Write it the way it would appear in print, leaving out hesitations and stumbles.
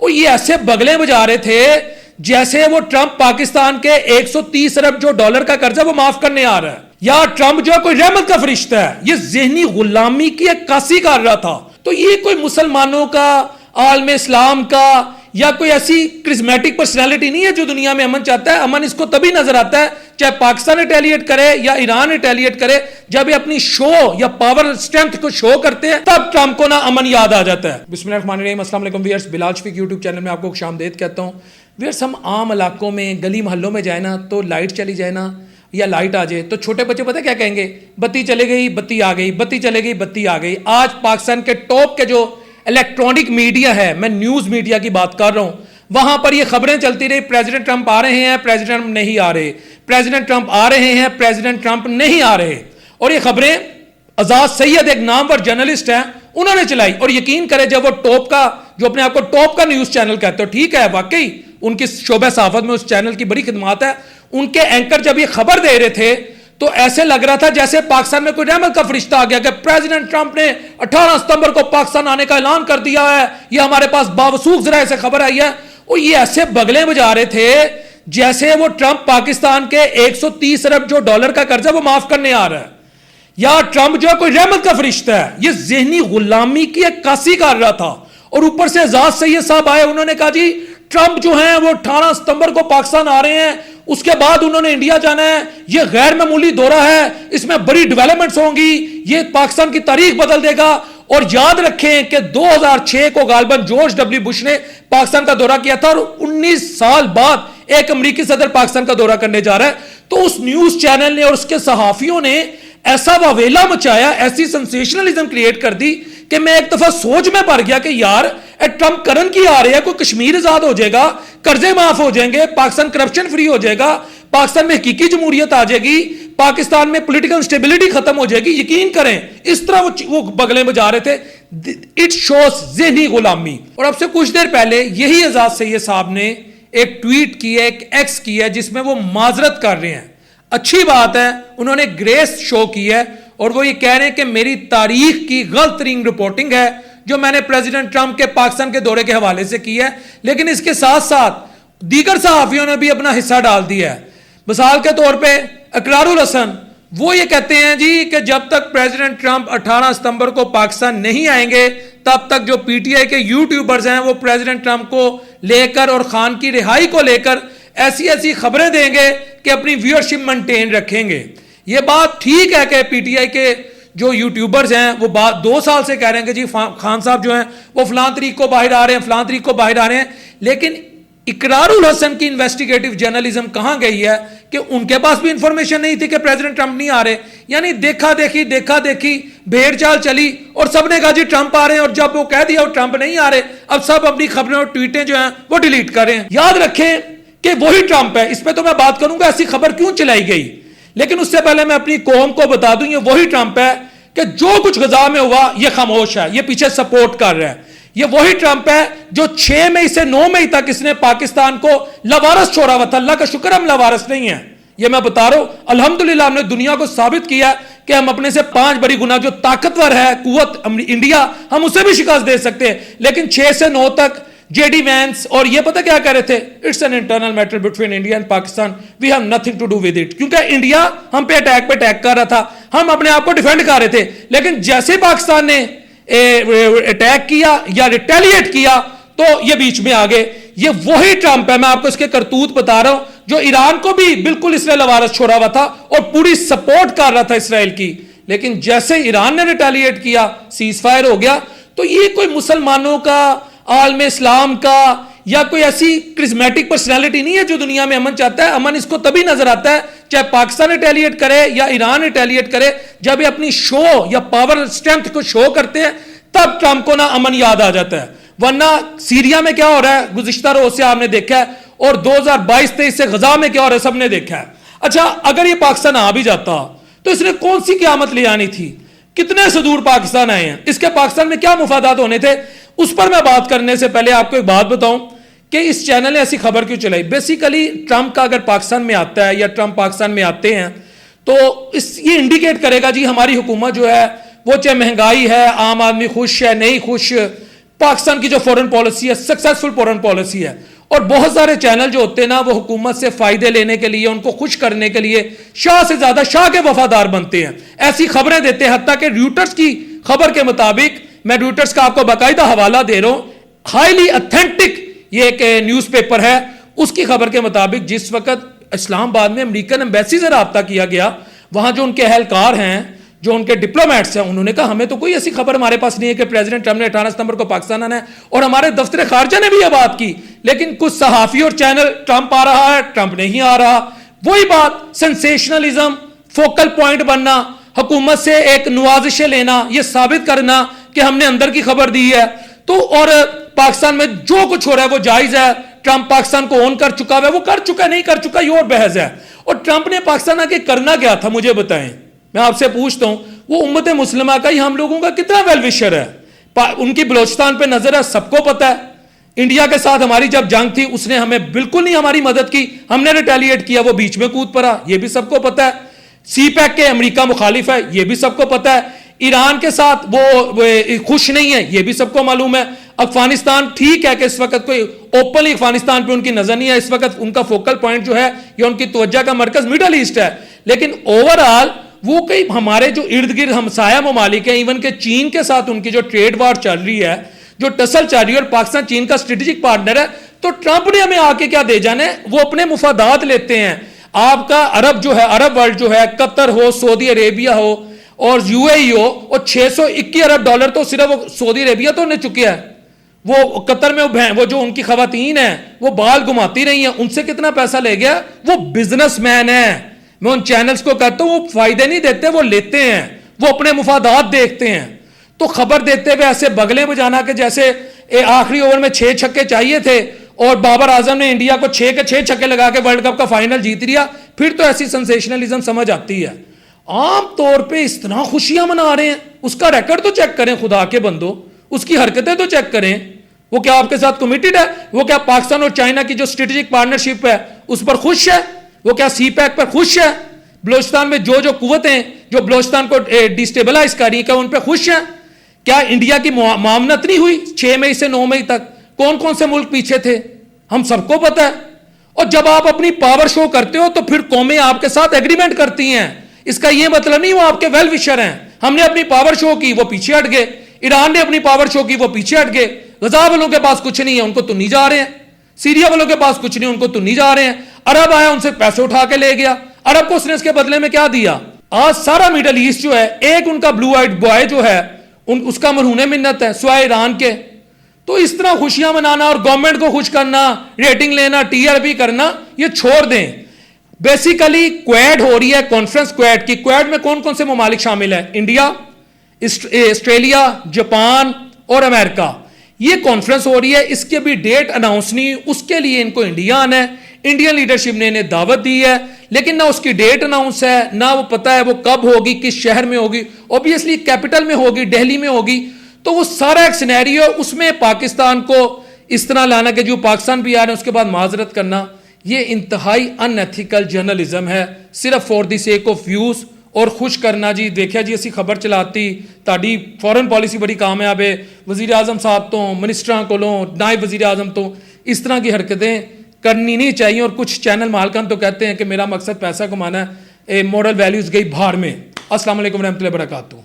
और ये ऐसे बगले बजा रहे थे जैसे वो ट्रंप पाकिस्तान के 130 अरब जो डॉलर का कर्जा वो माफ करने आ रहा है, या ट्रंप जो कोई रहमत का फरिश्ता है। ये ज़हनी गुलामी की अक्कासी कर रहा था। तो ये कोई मुसलमानों का, आलम इस्लाम का, या कोई ऐसी क्रिस्मेटिक पर्सनैलिटी नहीं है जो दुनिया में अमन चाहता है। अमन इसको तभी नजर आता है चाहे पाकिस्तान रिटेलिएट करे या ईरान रिटेलिएट करे, जब ये अपनी शो या पावर स्ट्रेंथ को शो करते हैं तब ट्रंप को ना अमन याद आ जाता है। बिस्मिल्लाहिर्रहमानिर्रहीम, अस्सलाम वालेकुम viewers, Bilal Shafiq YouTube channel में आपको खुशामदीद कहता हूँ। व्यूअर्स, हम आम इलाकों में, गली मोहल्लों में जाए ना तो लाइट चली जाए ना या लाइट आ जाए तो छोटे बच्चे पता क्या कहेंगे, बत्ती चली गई बत्ती आ गई, बत्ती चली गई बत्ती आ गई। आज पाकिस्तान के टॉप के जो इलेक्ट्रॉनिक मीडिया है, मैं न्यूज़ मीडिया की बात कर रहा हूँ, वहां पर ये खबरें चलती रही, प्रेसिडेंट ट्रंप आ रहे हैं, प्रेसिडेंट ट्रंप नहीं आ रहे, प्रेसिडेंट ट्रंप आ रहे हैं, प्रेसिडेंट ट्रंप नहीं आ रहे। और ये खबरें आजाद सैयद एक नामवर जर्नलिस्ट हैं, उन्होंने चलाई। और यकीन करें, जब वो टॉप का, जो अपने आप को टॉप का न्यूज़ चैनल कहते हो, ठीक है, वाकई उनकी शोबे सहाफत में उस चैनल की बड़ी खिदमत है, उनके एंकर जब ये खबर दे रहे थे तो ऐसे लग रहा था जैसे पाकिस्तान में कोई रहमत का फरिश्ता आ गया कि प्रेसिडेंट ट्रंप ने 18 सितंबर को पाकिस्तान आने का ऐलान कर दिया है, ये हमारे पास बावसूख जराए से खबर आई है। और ये ऐसे बगले बजा रहे थे जैसे वो ट्रंप पाकिस्तान के 130 अरब जो डॉलर का कर्जा वो माफ करने आ रहा है, या ट्रंप जो कोई रहमत का फरिश्ता है। ये ज़हनी गुलामी की अक्कासी कर रहा था। और ऊपर से आजाद सैयद साहब आए, उन्होंने कहा जी ट्रंप जो है वो 18 सितंबर को पाकिस्तान आ रहे हैं, उसके बाद उन्होंने इंडिया जाना है, ये गैर मामूली दौरा है, इसमें बड़ी डेवलपमेंट्स होंगी, ये पाकिस्तान की तारीख बदल देगा। और याद रखें कि 2006 को गालिबन जॉर्ज डब्ल्यू बुश ने पाकिस्तान का दौरा किया था और 19 साल बाद एक अमेरिकी सदर पाकिस्तान का दौरा करने जा रहा है। तो उस न्यूज चैनल ने और उसके सहाफियों ने ऐसा वावेला मचाया, ऐसी सेंसेशनलिज्म क्रिएट कर दी कि मैं एक दफा सोच में पड़ गया कि यार ट्रंप करन की आ रहे हैं, कोई कश्मीर आजाद हो जाएगा, कर्जे माफ हो जाएंगे, पाकिस्तान करप्शन फ्री हो जाएगा, पाकिस्तान में हकीकी जमहूरियत आ जाएगी, पाकिस्तान में पॉलिटिकल स्टेबिलिटी खत्म हो जाएगी। यकीन करें, इस तरह वो बगले बजा रहे थे। इट शोस ज़हनी गुलामी। और अब से कुछ देर पहले यही आजाद सैयद साहब ने एक ट्वीट की है, एक एक्स की है, जिसमें वो माजरत कर रहे हैं। अच्छी बात है, उन्होंने ग्रेस शो की है और वो ये कह रहे हैं कि मेरी तारीख की गलत तरीन रिपोर्टिंग है जो मैंने प्रेसिडेंट ट्रंप के पाकिस्तान के दौरे के हवाले से की है। लेकिन इसके साथ साथ दीगर सहाफियों ने भी अपना हिस्सा डाल दिया है। मिसाल के तौर पे इकरारुल हसन, वो ये कहते हैं जी कि जब तक प्रेसिडेंट ट्रंप 18 सितंबर को पाकिस्तान नहीं आएंगे तब तक जो पीटीआई के यूट्यूबर्स हैं वो प्रेसिडेंट ट्रंप को लेकर और खान की रिहाई को लेकर ऐसी ऐसी खबरें देंगे कि अपनी व्यूअरशिप मेंटेन रखेंगे। ये बात ठीक है कि पीटीआई के जो यूट्यूबर्स हैं वो 2 साल से कह रहे हैं कि जी खान साहब जो हैं वो फलां तरीक को बाहर आ रहे हैं, फलां तरीक को बाहर आ रहे हैं। लेकिन इकरारुल हसन की इन्वेस्टिगेटिव जर्नलिज्म कहां गई है कि उनके पास भी इंफॉर्मेशन नहीं थी कि प्रेसिडेंट ट्रंप नहीं आ रहे। यानी देखा देखी भेड़ चाल चली और सबने कहा जी ट्रंप आ रहे हैं, और जब वो कह दिया वो ट्रंप नहीं आ रहे, अब सब अपनी खबरें और ट्वीटें जो हैं वो डिलीट कर रहे हैं। याद रखें कि वही ट्रंप है। इस पर तो मैं बात करूंगा ऐसी खबर क्यों चलाई गई, लेकिन उससे पहले मैं अपनी कौम को बता दूं ये वही ट्रंप है कि जो कुछ गजा में हुआ ये खामोश है, ये पीछे सपोर्ट कर रहा है। ये वही ट्रंप है जो 6 मई से 9 मई तक इसने पाकिस्तान को लवारस छोड़ा हुआ था। अल्लाह का शुक्र हम लवारस नहीं है, ये मैं बता रहा हूं। अल्हम्दुलिल्लाह हमने दुनिया को साबित किया कि हम अपने से 5 बड़ी गुना जो ताकतवर है कुव्वत इंडिया, हम उसे भी शिकस्त दे सकते हैं। लेकिन 6 से 9 तक जेडी वैंस और ये पता क्या कह रहे थे, it's an internal matter between India and Pakistan, we have nothing to do with it. क्योंकि इंडिया हम पे अटैक कर रहा था, हम अपने आप को डिफेंड कर रहे थे। लेकिन जैसे पाकिस्तान ने अटैक किया या रिटेलिएट किया तो ये बीच में आ गए। ये वही ट्रंप है, मैं आपको इसके करतूत बता रहा हूं, जो ईरान को भी बिल्कुल इसराइल लवारस छोड़ा हुआ था और पूरी सपोर्ट कर रहा था इसराइल की। लेकिन जैसे ईरान ने रिटेलिएट किया, सीज फायर हो गया। तो ये कोई मुसलमानों का, आलम इस्लाम का, या कोई ऐसी क्रिस्मेटिक पर्सनैलिटी नहीं है जो दुनिया में अमन चाहता है। अमन इसको तभी नजर आता है चाहे पाकिस्तान रिटेलिएट करे या ईरान रिटेलिएट करे, जब ये अपनी शो या पावर स्ट्रेंथ को शो करते हैं तब ट्रंप को ना अमन याद आ जाता है। वरना सीरिया में क्या हो रहा है गुज़िश्ता रोज से आपने देखा है, और 2022-23 से गजा में क्या हो रहा है सबने देखा है। अच्छा, अगर ये पाकिस्तान आ भी जाता तो इसने कौन सी क़यामत ले आनी थी, कितने से दूर पाकिस्तान आए हैं, इसके पाकिस्तान में क्या मुफादात होने थे। उस पर मैं बात करने से पहले आपको एक बात बताऊं कि इस चैनल ने ऐसी खबर क्यों चलाई। बेसिकली ट्रंप का अगर पाकिस्तान में आता है या ट्रंप पाकिस्तान में आते हैं तो ये इंडिकेट करेगा जी हमारी हुकूमत जो है वो, चाहे महंगाई है, आम आदमी खुश है नहीं खुश, पाकिस्तान की जो फॉरेन पॉलिसी है, सक्सेसफुल फॉरेन पॉलिसी है। और बहुत सारे चैनल जो होते हैं ना, वो हुकूमत से फायदे लेने के लिए, उनको खुश करने के लिए शाह से ज्यादा शाह के वफादार बनते हैं, ऐसी खबरें देते हैं। हत्ता कि रॉयटर्स की खबर के मुताबिक, मैं रॉयटर्स का आपको बाकायदा हवाला दे रहा हूं, हाईली ऑथेंटिक ये एक न्यूज़पेपर है, उसकी खबर के मुताबिक जिस वक्त इस्लामाबाद में अमेरिकन एम्बेसी से रब्ता किया गया, वहां जो उनके अहलकार हैं, जो उनके डिप्लोमेट्स हैं, उन्होंने कहा हमें तो कोई ऐसी खबर हमारे पास नहीं है कि प्रेसिडेंट ट्रंप ने 18 सितंबर को पाकिस्तान आना है। और हमारे दफ्तर खारजा ने भी यह बात की, लेकिन कुछ सहाफी और चैनल ट्रंप आ रहा है, ट्रंप नहीं आ रहा। वही बात, सेंसेशनलिज्म, फोकल पॉइंट बनना, हुकूमत से एक नवाजिशें लेना, यह साबित करना कि हमने अंदर की खबर दी है। तो और पाकिस्तान में जो कुछ हो रहा है वो जायज है, ट्रंप पाकिस्तान को ओन कर चुका है, वो कर चुका नहीं कर चुका, ये और बहस है। और ट्रंप ने पाकिस्तान आके करना क्या था, मुझे बताएं। मैं आपसे पूछता हूं, वो उम्मत मुस्लिमा का ही हम लोगों का कितना वेलविशर है। उनकी बलोचिस्तान पे नजर है, सबको पता है। इंडिया के साथ हमारी जब जंग थी, उसने हमें बिल्कुल नहीं हमारी मदद की, हमने रिटेलिएट किया, वो बीच में कूद पड़ा, ये भी सबको पता है। सी पैक के अमेरिका मुखालिफ है, ये भी सबको पता है। ईरान के साथ वो खुश नहीं है, ये भी सबको मालूम है। अफगानिस्तान ठीक है कि इस वक्त कोई ओपनली अफगानिस्तान पे उनकी नजर नहीं है, इस वक्त उनका फोकल पॉइंट जो है या उनकी तवज्जो का मरकज मिडल ईस्ट है। लेकिन ओवरऑल वो कई हमारे जो इर्द गिर्द हमसाया ममालिक है, इवन के चीन के साथ उनकी जो ट्रेड वार चल रही है, जो टसल चल रही है, और पाकिस्तान चीन का स्ट्रेटेजिक पार्टनर है, तो ट्रंप ने हमें आके क्या दे जाने, वो अपने मुफादात लेते हैं। आपका अरब जो है, अरब वर्ल्ड जो है, कतर हो, सऊदी अरेबिया हो और यूएई हो, और 621 अरब डॉलर तो सिर्फ वो सऊदी अरेबिया तो ने चुके हैं। वो कतर में वो जो उनकी खवातीन है, वो बाल घुमाती रही है, उनसे कितना पैसा ले गया। वो बिजनेसमैन है। मैं उन चैनल्स को कहता हूं, वो फायदे नहीं देते, वो लेते हैं, वो अपने मुफादात देखते हैं। तो खबर देते हुए ऐसे बगले बजाना के जैसे आखिरी ओवर में 6 छक्के चाहिए थे और बाबर आजम ने इंडिया को 6 के 6 छक्के लगा के वर्ल्ड कप का फाइनल जीत लिया, फिर तो ऐसी सेंसेशनलिज्म समझ आती है। आम तौर पे इस तरह खुशियां मना रहे हैं, उसका रिकॉर्ड तो चेक करें खुदा के बंदो, उसकी हरकतें तो चेक करें। वो क्या आपके साथ कमिटेड है? वो क्या पाकिस्तान और चाइना की जो स्ट्रेटेजिक पार्टनरशिप है उस पर खुश है? वो क्या सी पैक पर खुश है? बलोचिस्तान में जो जो कुव्वतें जो बलोचिस्तान को डिस्टेबलाइज कर रही है, क्या उन पर खुश हैं? क्या इंडिया की मामनत नहीं हुई 6 मई से 9 मई तक? कौन कौन से मुल्क पीछे थे, हम सबको पता है। और जब आप अपनी पावर शो करते हो तो फिर कौमें आपके साथ एग्रीमेंट करती हैं। इसका यह मतलब नहीं वो आपके वेल विशर हैं। हमने अपनी पावर शो की, वो पीछे हट गए। ईरान ने अपनी पावर शो की, वो पीछे हट गए। गजा वालों के पास कुछ नहीं है, उनको तो नहीं जा रहे हैं। सीरिया वालों के पास कुछ नहीं, उनको तो नहीं जा रहे हैं। अरब आया, उनसे पैसे उठा के ले गया। अरब को उसने इसके बदले में क्या दिया? आज सारा मिडल ईस्ट जो है, एक उनका ब्लू आइड बॉय जो है उसका मरहूने मिन्नत है सिवाय ईरान के। तो इस तरह खुशियां मनाना और गवर्नमेंट को खुश करना, रेटिंग लेना, टीआरपी करना, ये छोड़ दें। बेसिकली क्वेड हो रही है, कॉन्फ्रेंस क्वेड की। क्वेड में कौन कौन से ममालिक शामिल है? इंडिया, ऑस्ट्रेलिया, जापान और अमेरिका। ये कॉन्फ्रेंस हो रही है, इसके भी डेट अनाउंस नहीं, उसके लिए इनको इंडिया आना है। इंडियन लीडरशिप ने इन्हें दावत दी है, लेकिन ना उसकी डेट अनाउंस है, ना वो पता है वो कब होगी, किस शहर में होगी। ऑब्वियसली कैपिटल में होगी, दिल्ली में होगी। तो वो सारा एक सिनेरियो, उसमें पाकिस्तान को इस तरह लाना कि जो पाकिस्तान भी आ रहे हैं उसके बाद माजरत करना, ये इंतहाई अनएथिकल जर्नलिज्म है, सिर्फ for the sake of views और खुश करना। जी देखिए जी, असी खबर चलाती, ताड़ी फॉरेन पॉलिसी बड़ी कामयाब है, वजीर आजम साहब तो, मिनिस्टर को, नायब वजीर आजम तो, इस तरह की हरकतें करनी नहीं चाहिए। और कुछ चैनल मालकान तो कहते हैं कि मेरा मकसद पैसा कमाना है, मॉरल वैल्यूज गई बाहर में। अस्सलाम वालेकुम रहमतुल्लाहि व बरकातहू।